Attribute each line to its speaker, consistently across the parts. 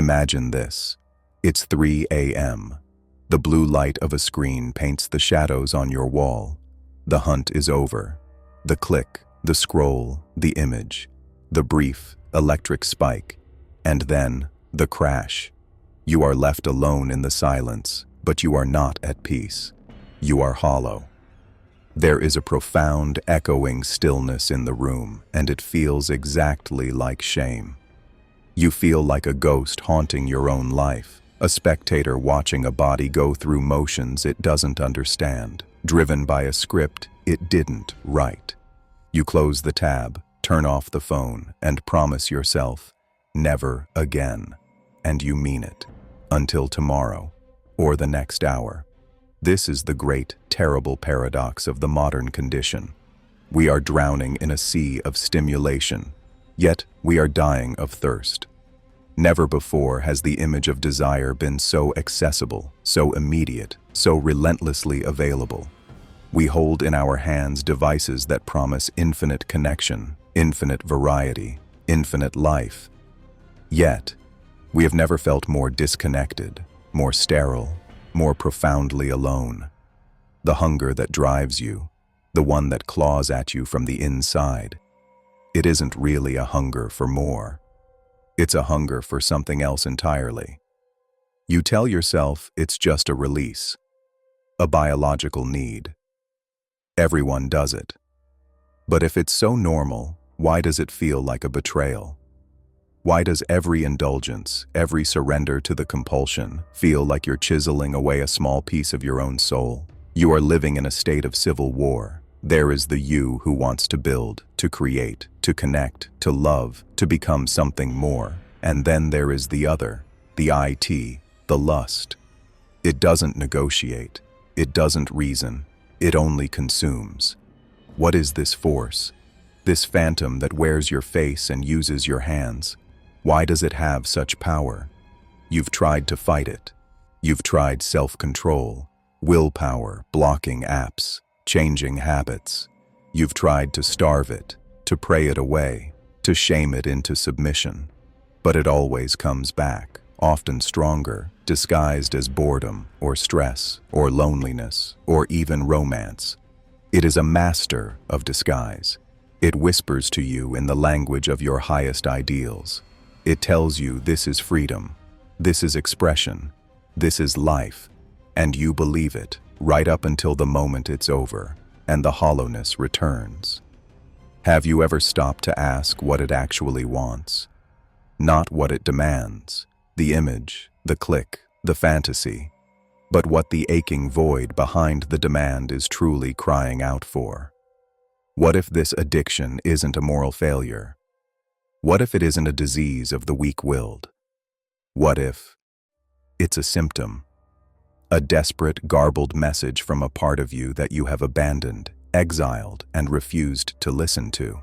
Speaker 1: Imagine this. It's 3 a.m. The blue light of a screen paints the shadows on your wall. The hunt is over. The click, the scroll, the image, the brief, electric spike, and then the crash. You are left alone in the silence, but you are not at peace. You are hollow. There is a profound, echoing stillness in the room, and it feels exactly like shame. You feel like a ghost haunting your own life, a spectator watching a body go through motions it doesn't understand, driven by a script it didn't write. You close the tab, turn off the phone, and promise yourself, never again. And you mean it. Until tomorrow, or the next hour. This is the great, terrible paradox of the modern condition. We are drowning in a sea of stimulation, yet we are dying of thirst. Never before has the image of desire been so accessible, so immediate, so relentlessly available. We hold in our hands devices that promise infinite connection, infinite variety, infinite life. Yet, we have never felt more disconnected, more sterile, more profoundly alone. The hunger that drives you, the one that claws at you from the inside, it isn't really a hunger for more. It's a hunger for something else entirely. You tell yourself it's just a release, a biological need. Everyone does it. But if it's so normal, why does it feel like a betrayal? Why does every indulgence, every surrender to the compulsion, feel like you're chiseling away a small piece of your own soul? You are living in a state of civil war. There is the you who wants to build, to create, to connect, to love, to become something more. And then there is the other, the IT, the lust. It doesn't negotiate. It doesn't reason. It only consumes. What is this force? This phantom that wears your face and uses your hands? Why does it have such power? You've tried to fight it. You've tried self-control, willpower, blocking apps, changing habits. You've tried to starve it, to pray it away, to shame it into submission. But it always comes back, often stronger, disguised as boredom, or stress, or loneliness, or even romance. It is a master of disguise. It whispers to you in the language of your highest ideals. It tells you this is freedom, this is expression, this is life, and you believe it right up until the moment it's over and the hollowness returns. Have you ever stopped to ask what it actually wants? Not what it demands, the image, the click, the fantasy, but what the aching void behind the demand is truly crying out for. What if this addiction isn't a moral failure? What if it isn't a disease of the weak-willed? What if it's a symptom, a desperate, garbled message from a part of you that you have abandoned, exiled, and refused to listen to?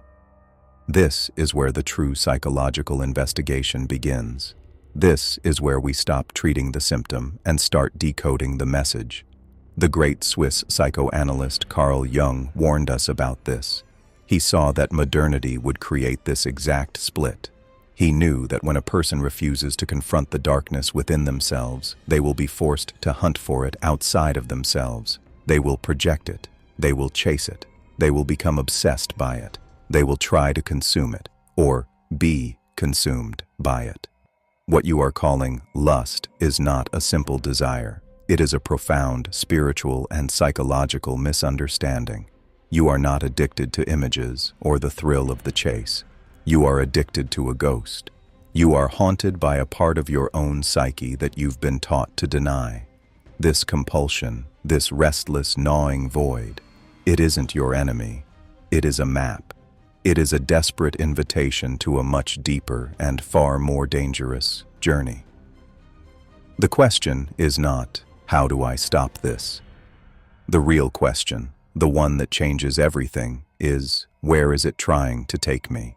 Speaker 1: This is where the true psychological investigation begins. This is where we stop treating the symptom and start decoding the message. The great Swiss psychoanalyst Carl Jung warned us about this. He saw that modernity would create this exact split. He knew that when a person refuses to confront the darkness within themselves, they will be forced to hunt for it outside of themselves. They will project it. They will chase it. They will become obsessed by it. They will try to consume it, or be consumed by it. What you are calling lust is not a simple desire. It is a profound spiritual and psychological misunderstanding. You are not addicted to images or the thrill of the chase. You are addicted to a ghost. You are haunted by a part of your own psyche that you've been taught to deny. This compulsion, this restless, gnawing void, it isn't your enemy. It is a map. It is a desperate invitation to a much deeper and far more dangerous journey. The question is not, how do I stop this? The real question, the one that changes everything, is, where is it trying to take me?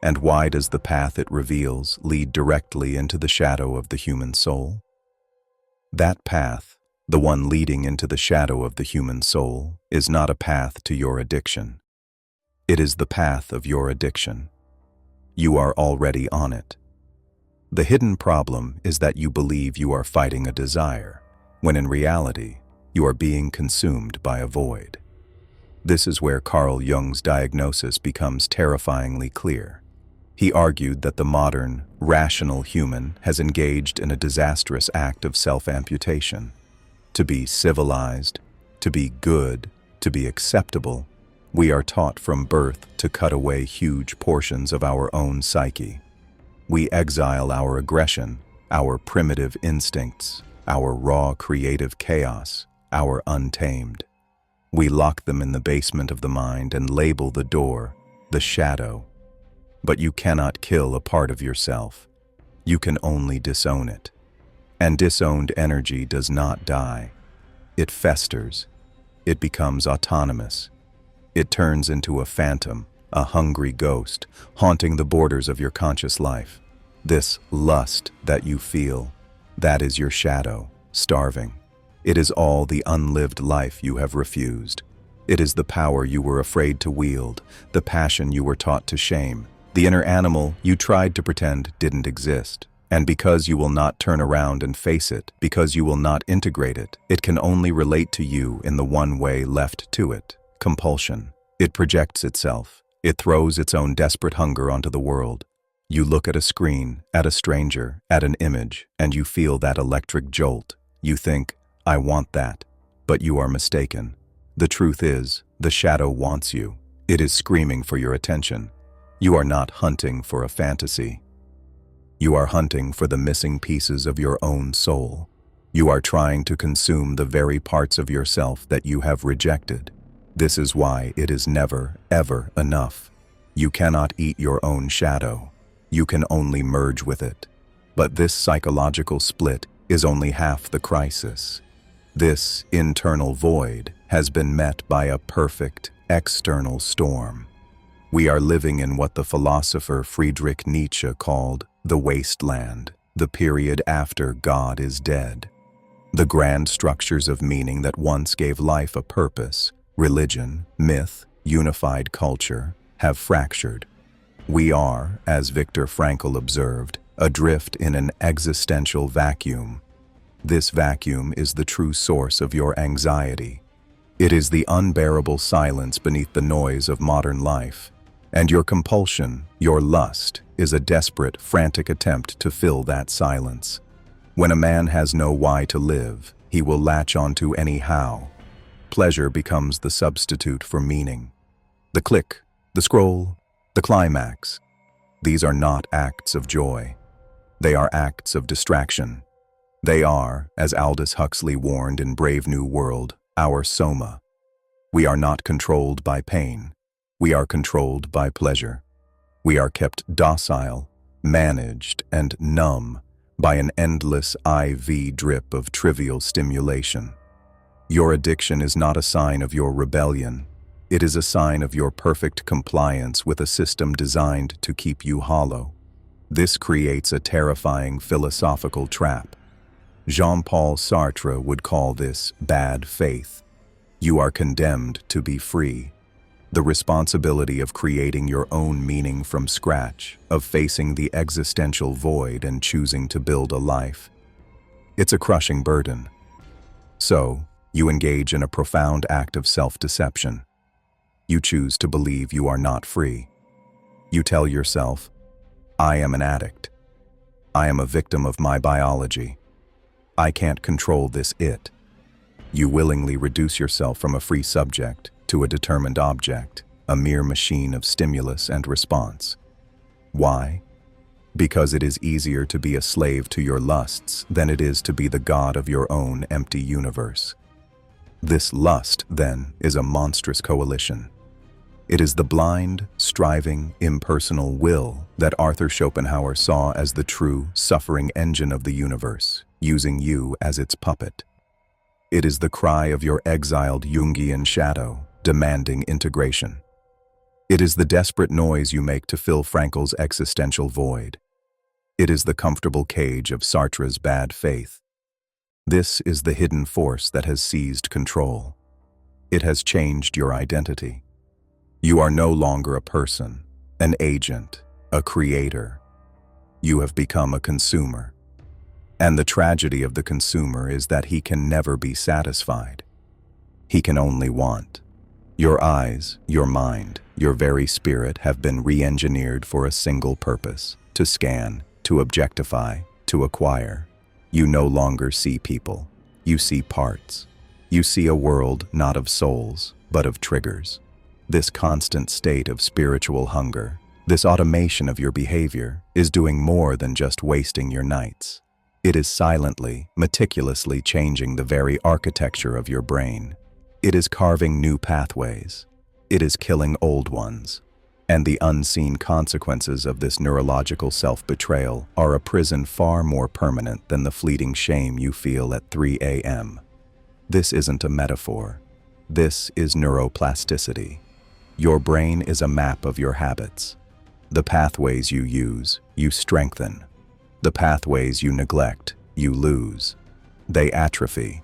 Speaker 1: And why does the path it reveals lead directly into the shadow of the human soul? That path, the one leading into the shadow of the human soul, is not a path to your addiction. It is the path of your addiction. You are already on it. The hidden problem is that you believe you are fighting a desire, when in reality, you are being consumed by a void. This is where Carl Jung's diagnosis becomes terrifyingly clear. He argued that the modern, rational human has engaged in a disastrous act of self-amputation. To be civilized, to be good, to be acceptable, we are taught from birth to cut away huge portions of our own psyche. We exile our aggression, our primitive instincts, our raw creative chaos, our untamed. We lock them in the basement of the mind and label the door, the shadow. But you cannot kill a part of yourself. You can only disown it. And disowned energy does not die. It festers. It becomes autonomous. It turns into a phantom, a hungry ghost, haunting the borders of your conscious life. This lust that you feel, that is your shadow, starving. It is all the unlived life you have refused. It is the power you were afraid to wield, the passion you were taught to shame, the inner animal you tried to pretend didn't exist. And because you will not turn around and face it, because you will not integrate it, it can only relate to you in the one way left to it: compulsion. It projects itself. It throws its own desperate hunger onto the world. You look at a screen, at a stranger, at an image, and you feel that electric jolt. You think, I want that. But you are mistaken. The truth is, the shadow wants you. It is screaming for your attention. You are not hunting for a fantasy. You are hunting for the missing pieces of your own soul. You are trying to consume the very parts of yourself that you have rejected. This is why it is never, ever enough. You cannot eat your own shadow. You can only merge with it. But this psychological split is only half the crisis. This internal void has been met by a perfect external storm. We are living in what the philosopher Friedrich Nietzsche called the wasteland, the period after God is dead. The grand structures of meaning that once gave life a purpose, religion, myth, unified culture, have fractured. We are, as Viktor Frankl observed, adrift in an existential vacuum. This vacuum is the true source of your anxiety. It is the unbearable silence beneath the noise of modern life. And your compulsion, your lust, is a desperate, frantic attempt to fill that silence. When a man has no why to live, he will latch onto any how. Pleasure becomes the substitute for meaning. The click, the scroll, the climax. These are not acts of joy. They are acts of distraction. They are, as Aldous Huxley warned in Brave New World, our soma. We are not controlled by pain. We are controlled by pleasure. We are kept docile, managed, and numb by an endless IV drip of trivial stimulation. Your addiction is not a sign of your rebellion. It is a sign of your perfect compliance with a system designed to keep you hollow. This creates a terrifying philosophical trap. Jean-Paul Sartre would call this bad faith. You are condemned to be free. The responsibility of creating your own meaning from scratch, of facing the existential void and choosing to build a life. It's a crushing burden. So, you engage in a profound act of self-deception. You choose to believe you are not free. You tell yourself, I am an addict. I am a victim of my biology. I can't control this it. You willingly reduce yourself from a free subject to a determined object, a mere machine of stimulus and response. Why? Because it is easier to be a slave to your lusts than it is to be the god of your own empty universe. This lust, then, is a monstrous coalition. It is the blind, striving, impersonal will that Arthur Schopenhauer saw as the true, suffering engine of the universe, using you as its puppet. It is the cry of your exiled Jungian shadow, demanding integration. It is the desperate noise you make to fill Frankl's existential void. It is the comfortable cage of Sartre's bad faith. This is the hidden force that has seized control. It has changed your identity. You are no longer a person, an agent, a creator. You have become a consumer. And the tragedy of the consumer is that he can never be satisfied. He can only want. Your eyes, your mind, your very spirit have been re-engineered for a single purpose: to scan, to objectify, to acquire. You no longer see people. You see parts. You see a world not of souls, but of triggers. This constant state of spiritual hunger, this automation of your behavior, is doing more than just wasting your nights. It is silently, meticulously changing the very architecture of your brain. It is carving new pathways. It is killing old ones. And the unseen consequences of this neurological self-betrayal are a prison far more permanent than the fleeting shame you feel at 3 a.m. This isn't a metaphor. This is neuroplasticity. Your brain is a map of your habits. The pathways you use, you strengthen. The pathways you neglect, you lose. They atrophy.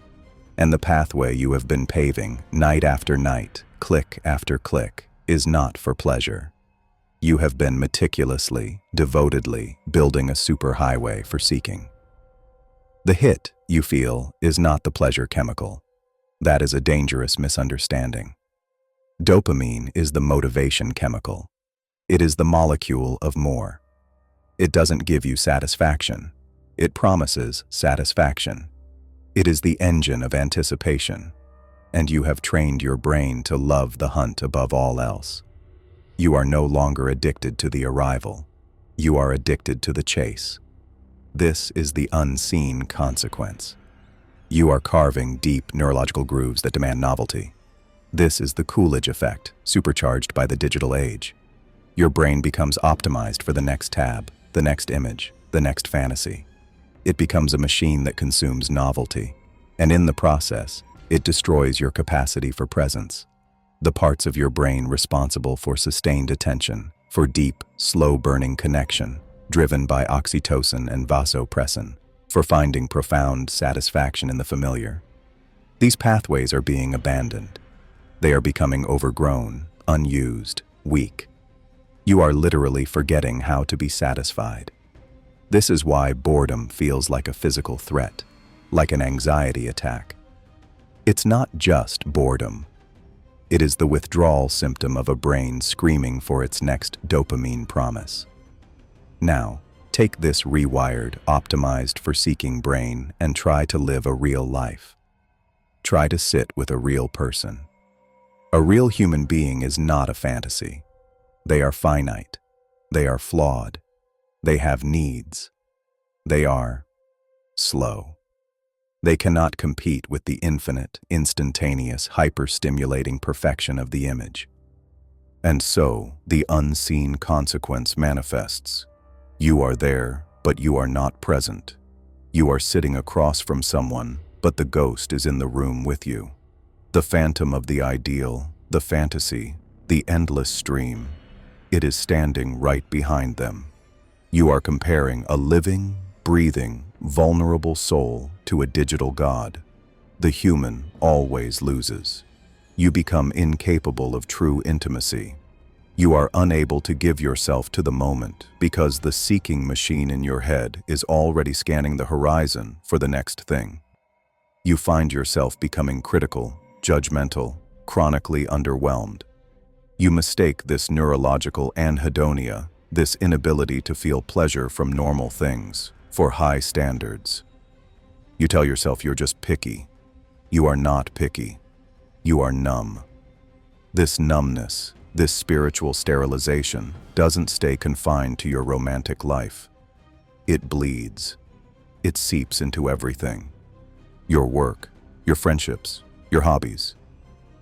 Speaker 1: And the pathway you have been paving, night after night, click after click, is not for pleasure. You have been meticulously, devotedly building a superhighway for seeking. The hit, you feel, is not the pleasure chemical. That is a dangerous misunderstanding. Dopamine is the motivation chemical. It is the molecule of more. It doesn't give you satisfaction. It promises satisfaction. It is the engine of anticipation, and you have trained your brain to love the hunt above all else. You are no longer addicted to the arrival. You are addicted to the chase. This is the unseen consequence. You are carving deep neurological grooves that demand novelty. This is the Coolidge effect, supercharged by the digital age. Your brain becomes optimized for the next tab, the next image, the next fantasy. It becomes a machine that consumes novelty, and in the process, it destroys your capacity for presence. The parts of your brain responsible for sustained attention, for deep, slow-burning connection, driven by oxytocin and vasopressin, for finding profound satisfaction in the familiar. These pathways are being abandoned. They are becoming overgrown, unused, weak. You are literally forgetting how to be satisfied. This is why boredom feels like a physical threat, like an anxiety attack. It's not just boredom. It is the withdrawal symptom of a brain screaming for its next dopamine promise. Now, take this rewired, optimized for seeking brain and try to live a real life. Try to sit with a real person. A real human being is not a fantasy. They are finite. They are flawed. They have needs. They are slow. They cannot compete with the infinite, instantaneous, hyper-stimulating perfection of the image. And so, the unseen consequence manifests. You are there, but you are not present. You are sitting across from someone, but the ghost is in the room with you. The phantom of the ideal, the fantasy, the endless stream. It is standing right behind them. You are comparing a living, breathing, vulnerable soul to a digital god. The human always loses. You become incapable of true intimacy. You are unable to give yourself to the moment because the seeking machine in your head is already scanning the horizon for the next thing. You find yourself becoming critical, judgmental, chronically underwhelmed. You mistake this neurological anhedonia, this inability to feel pleasure from normal things, for high standards. You tell yourself you're just picky. You are not picky. You are numb. This numbness, this spiritual sterilization, doesn't stay confined to your romantic life. It bleeds. It seeps into everything. Your work, your friendships, your hobbies.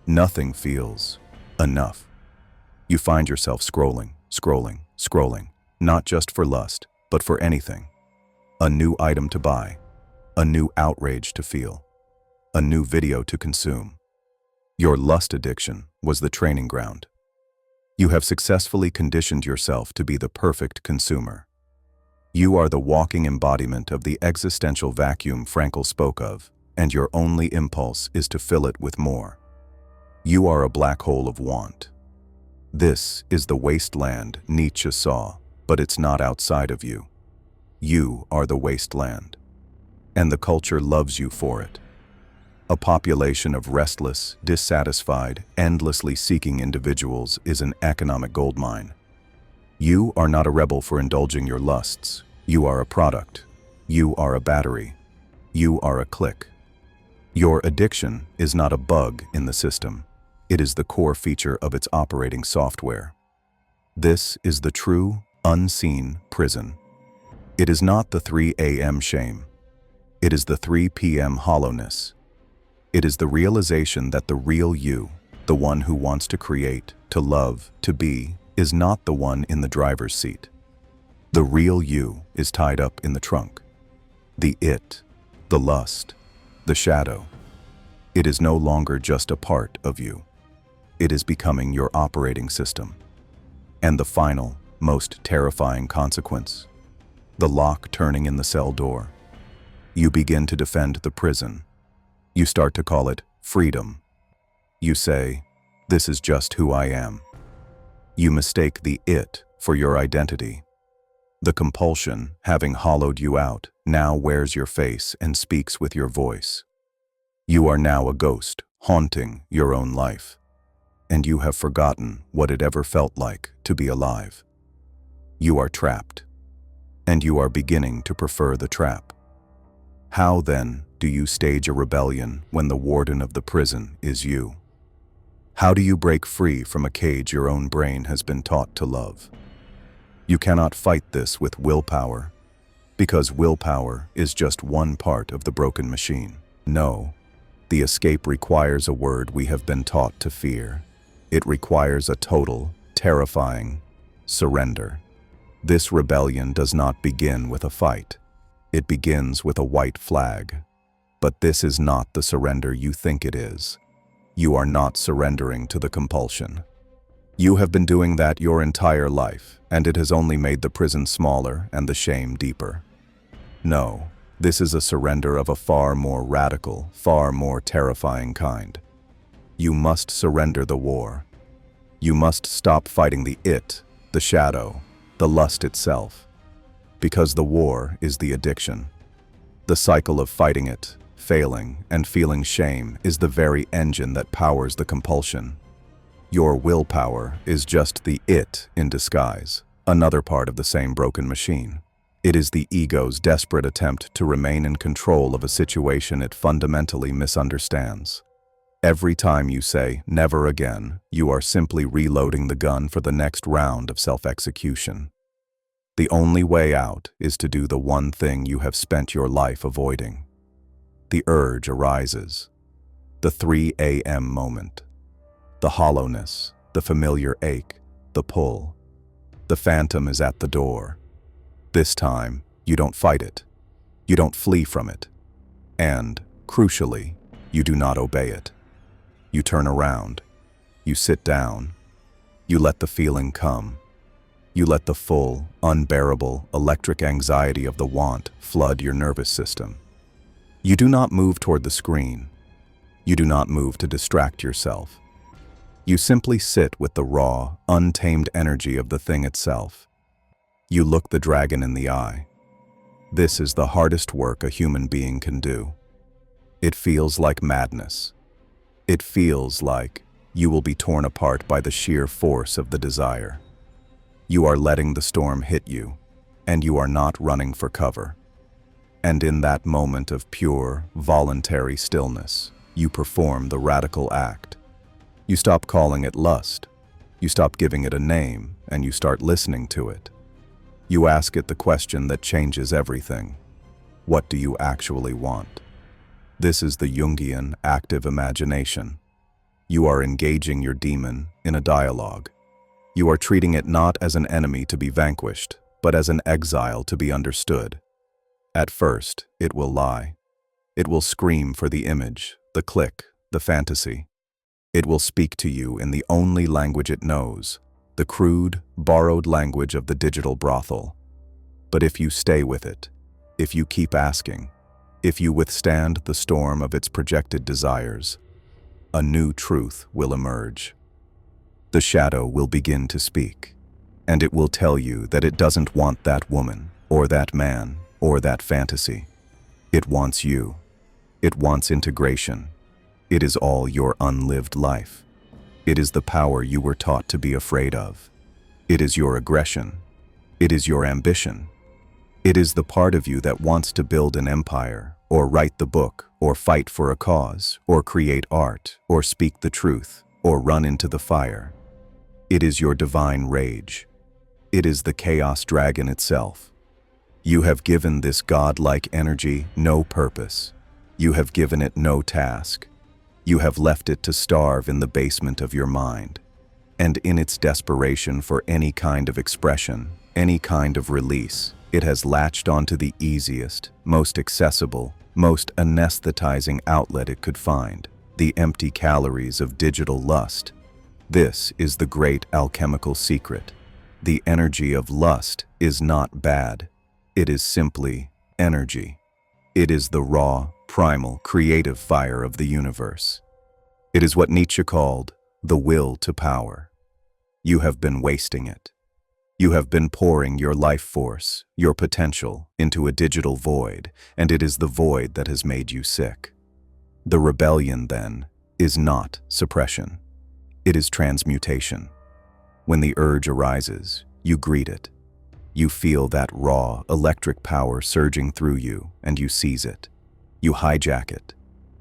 Speaker 1: Nothing feels enough. You find yourself scrolling, not just for lust, but for anything. A new item to buy, a new outrage to feel, a new video to consume. Your lust addiction was the training ground. You have successfully conditioned yourself to be the perfect consumer. You are the walking embodiment of the existential vacuum Frankl spoke of, and your only impulse is to fill it with more. You are a black hole of want. This is the wasteland Nietzsche saw, but it's not outside of you. You are the wasteland. And the culture loves you for it. A population of restless, dissatisfied, endlessly seeking individuals is an economic goldmine. You are not a rebel for indulging your lusts. You are a product. You are a battery. You are a click. Your addiction is not a bug in the system. It is the core feature of its operating software. This is the true, unseen prison. It is not the 3 a.m. shame. It is the 3 p.m. hollowness. It is the realization that the real you, the one who wants to create, to love, to be, is not the one in the driver's seat. The real you is tied up in the trunk. The it, the lust, the shadow. It is no longer just a part of you. It is becoming your operating system. And the final, most terrifying consequence, the lock turning in the cell door. You begin to defend the prison. You start to call it freedom. You say, "This is just who I am." You mistake the it for your identity. The compulsion, having hollowed you out, now wears your face and speaks with your voice. You are now a ghost, haunting your own life. And you have forgotten what it ever felt like to be alive. You are trapped. And you are beginning to prefer the trap. How, then, do you stage a rebellion when the warden of the prison is you? How do you break free from a cage your own brain has been taught to love? You cannot fight this with willpower, because willpower is just one part of the broken machine. No, the escape requires a word we have been taught to fear. It requires a total, terrifying surrender. This rebellion does not begin with a fight. It begins with a white flag. But this is not the surrender you think it is. You are not surrendering to the compulsion. You have been doing that your entire life, and it has only made the prison smaller and the shame deeper. No, this is a surrender of a far more radical, far more terrifying kind. You must surrender the war. You must stop fighting the it, the shadow, the lust itself. Because the war is the addiction. The cycle of fighting it, failing, and feeling shame is the very engine that powers the compulsion. Your willpower is just the it in disguise, another part of the same broken machine. It is the ego's desperate attempt to remain in control of a situation it fundamentally misunderstands. Every time you say, "never again," you are simply reloading the gun for the next round of self-execution. The only way out is to do the one thing you have spent your life avoiding. The urge arises. The 3 a.m. moment. The hollowness, the familiar ache, the pull. The phantom is at the door. This time, you don't fight it. You don't flee from it. And, crucially, you do not obey it. You turn around. You sit down. You let the feeling come. You let the full, unbearable, electric anxiety of the want flood your nervous system. You do not move toward the screen. You do not move to distract yourself. You simply sit with the raw, untamed energy of the thing itself. You look the dragon in the eye. This is the hardest work a human being can do. It feels like madness. It feels like you will be torn apart by the sheer force of the desire. You are letting the storm hit you, and you are not running for cover. And in that moment of pure, voluntary stillness, you perform the radical act. You stop calling it lust. You stop giving it a name, and you start listening to it. You ask it the question that changes everything. What do you actually want? This is the Jungian active imagination. You are engaging your demon in a dialogue. You are treating it not as an enemy to be vanquished, but as an exile to be understood. At first, it will lie. It will scream for the image, the click, the fantasy. It will speak to you in the only language it knows, the crude, borrowed language of the digital brothel. But if you stay with it, if you keep asking, if you withstand the storm of its projected desires, a new truth will emerge. The shadow will begin to speak, and it will tell you that it doesn't want that woman, or that man, or that fantasy. It wants you. It wants integration. It is all your unlived life. It is the power you were taught to be afraid of. It is your aggression. It is your ambition. It is the part of you that wants to build an empire, or write the book, or fight for a cause, or create art, or speak the truth, or run into the fire. It is your divine rage. It is the chaos dragon itself. You have given this godlike energy no purpose. You have given it no task. You have left it to starve in the basement of your mind. And in its desperation for any kind of expression, any kind of release, it has latched onto the easiest, most accessible, most anesthetizing outlet it could find, the empty calories of digital lust. This is the great alchemical secret. The energy of lust is not bad. It is simply energy. It is the raw, primal, creative fire of the universe. It is what Nietzsche called the will to power. You have been wasting it. You have been pouring your life force, your potential, into a digital void, and it is the void that has made you sick. The rebellion, then, is not suppression. It is transmutation. When the urge arises, you greet it. You feel that raw, electric power surging through you, and you seize it. You hijack it.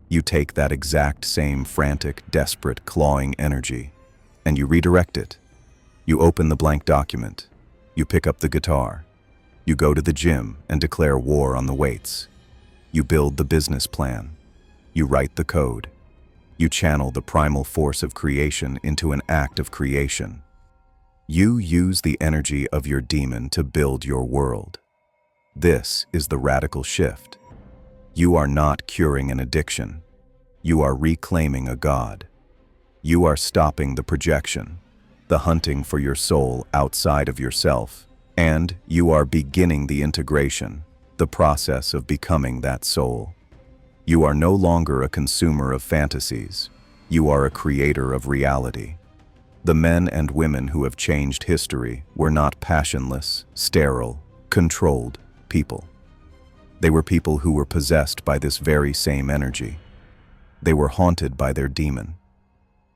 Speaker 1: You take that exact same frantic, desperate, clawing energy, and you redirect it. You open the blank document. You pick up the guitar. You go to the gym and declare war on the weights. You build the business plan. You write the code. You channel the primal force of creation into an act of creation. You use the energy of your demon to build your world. This is the radical shift. You are not curing an addiction. You are reclaiming a god. You are stopping the projection, the hunting for your soul outside of yourself, and you are beginning the integration, the process of becoming that soul. You are no longer a consumer of fantasies. You are a creator of reality. The men and women who have changed history were not passionless, sterile, controlled people. They were people who were possessed by this very same energy. They were haunted by their demon.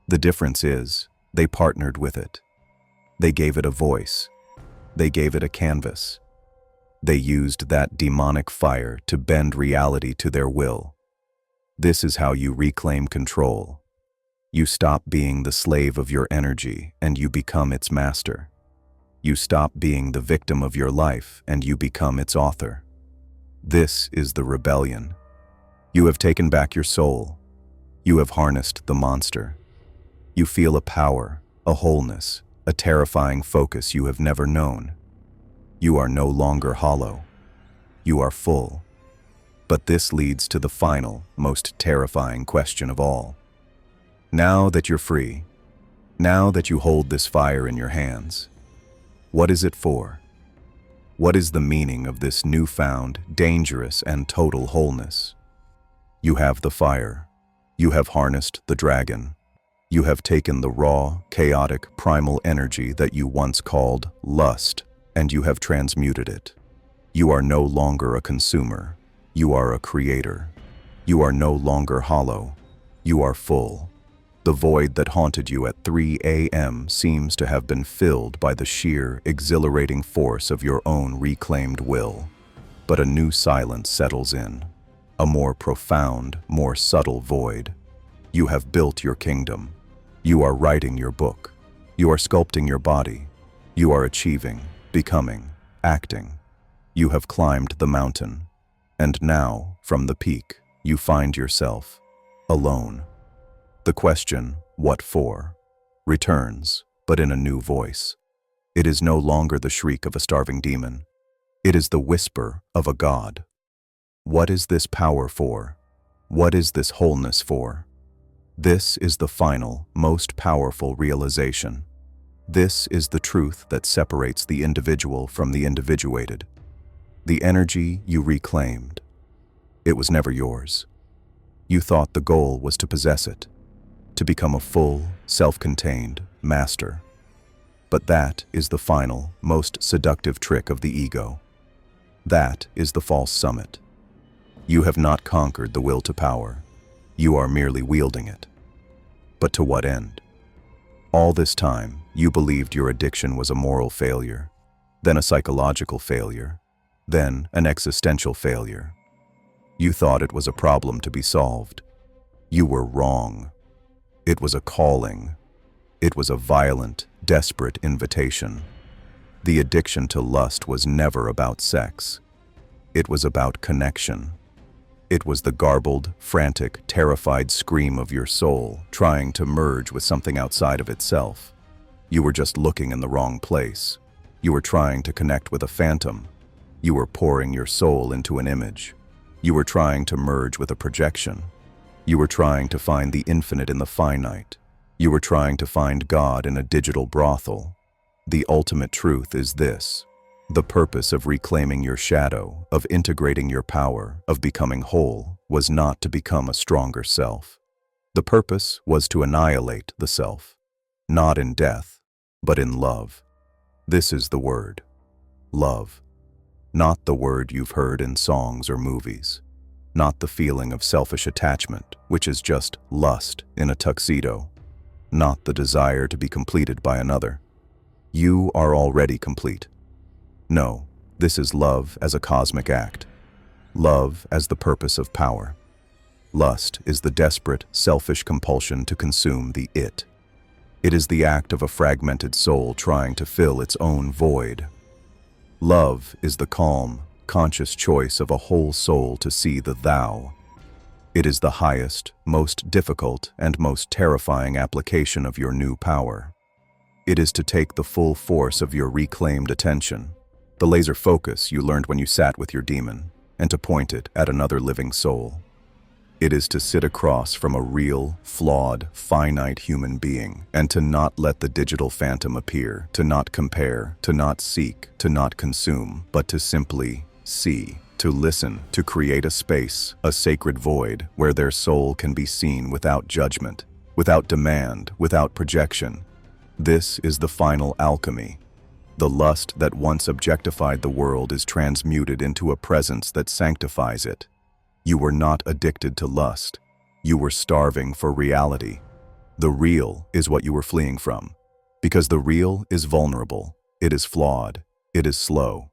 Speaker 1: The difference is, they partnered with it. They gave it a voice. They gave it a canvas. They used that demonic fire to bend reality to their will. This is how you reclaim control. You stop being the slave of your energy and you become its master. You stop being the victim of your life and you become its author. This is the rebellion. You have taken back your soul. You have harnessed the monster. You feel a power, a wholeness, a terrifying focus you have never known. You are no longer hollow. You are full. But this leads to the final, most terrifying question of all. Now that you're free, now that you hold this fire in your hands, what is it for? What is the meaning of this newfound, dangerous, and total wholeness? You have the fire. You have harnessed the dragon. You have taken the raw, chaotic, primal energy that you once called lust, and you have transmuted it. You are no longer a consumer. You are a creator. You are no longer hollow. You are full. The void that haunted you at 3 a.m. seems to have been filled by the sheer, exhilarating force of your own reclaimed will. But a new silence settles in, a more profound, more subtle void. You have built your kingdom. You are writing your book. You are sculpting your body. You are achieving, becoming, acting. You have climbed the mountain. And now, from the peak, you find yourself alone. The question, what for, returns, but in a new voice. It is no longer the shriek of a starving demon. It is the whisper of a god. What is this power for? What is this wholeness for? This is the final, most powerful realization. This is the truth that separates the individual from the individuated. The energy you reclaimed. It was never yours. You thought the goal was to possess it, to become a full, self-contained master. But that is the final, most seductive trick of the ego. That is the false summit. You have not conquered the will to power. You are merely wielding it. But to what end? All this time, you believed your addiction was a moral failure, then a psychological failure, then an existential failure. You thought it was a problem to be solved. You were wrong. It was a calling. It was a violent, desperate invitation. The addiction to lust was never about sex. It was about connection. It was the garbled, frantic, terrified scream of your soul trying to merge with something outside of itself. You were just looking in the wrong place. You were trying to connect with a phantom. You were pouring your soul into an image. You were trying to merge with a projection. You were trying to find the infinite in the finite. You were trying to find God in a digital brothel. The ultimate truth is this: the purpose of reclaiming your shadow, of integrating your power, of becoming whole, was not to become a stronger self. The purpose was to annihilate the self, not in death, but in love. This is the word: love. Not the word you've heard in songs or movies. Not the feeling of selfish attachment, which is just lust in a tuxedo. Not the desire to be completed by another. You are already complete. No, this is love as a cosmic act. Love as the purpose of power. Lust is the desperate, selfish compulsion to consume the it. It is the act of a fragmented soul trying to fill its own void. Love is the calm, conscious choice of a whole soul to see the thou. It is the highest, most difficult, and most terrifying application of your new power. It is to take the full force of your reclaimed attention, the laser focus you learned when you sat with your demon, and to point it at another living soul. It is to sit across from a real, flawed, finite human being, and to not let the digital phantom appear, to not compare, to not seek, to not consume, but to simply see, to listen, to create a space, a sacred void, where their soul can be seen without judgment, without demand, without projection. This is the final alchemy. The lust that once objectified the world is transmuted into a presence that sanctifies it. You were not addicted to lust. You were starving for reality. The real is what you were fleeing from, because the real is vulnerable, it is flawed, it is slow,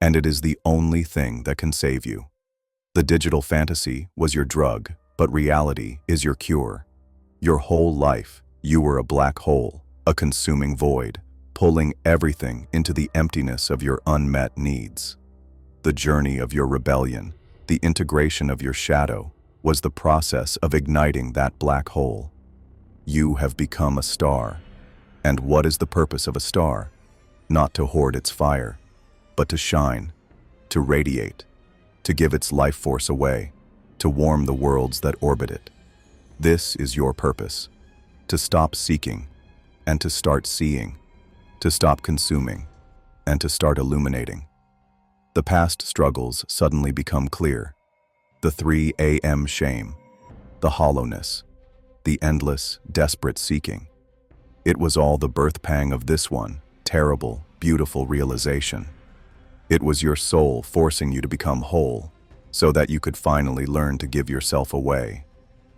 Speaker 1: and it is the only thing that can save you. The digital fantasy was your drug, but reality is your cure. Your whole life, you were a black hole, a consuming void, pulling everything into the emptiness of your unmet needs. The journey of your rebellion, the integration of your shadow, was the process of igniting that black hole. You have become a star. And what is the purpose of a star? Not to hoard its fire, but to shine, to radiate, to give its life force away, to warm the worlds that orbit it. This is your purpose: to stop seeking and to start seeing, to stop consuming and to start illuminating. The past struggles suddenly become clear. The 3 a.m. shame, the hollowness, the endless, desperate seeking. It was all the birth pang of this one, terrible, beautiful realization. It was your soul forcing you to become whole, so that you could finally learn to give yourself away,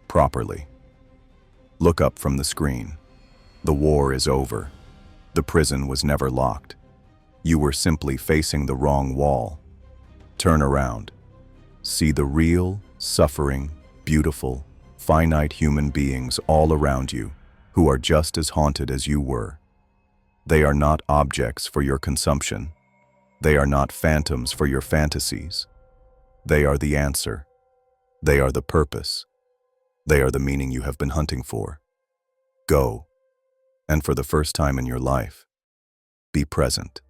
Speaker 1: properly. Look up from the screen. The war is over. The prison was never locked. You were simply facing the wrong wall. Turn around. See the real, suffering, beautiful, finite human beings all around you who are just as haunted as you were. They are not objects for your consumption. They are not phantoms for your fantasies. They are the answer. They are the purpose. They are the meaning you have been hunting for. Go, and for the first time in your life, be present.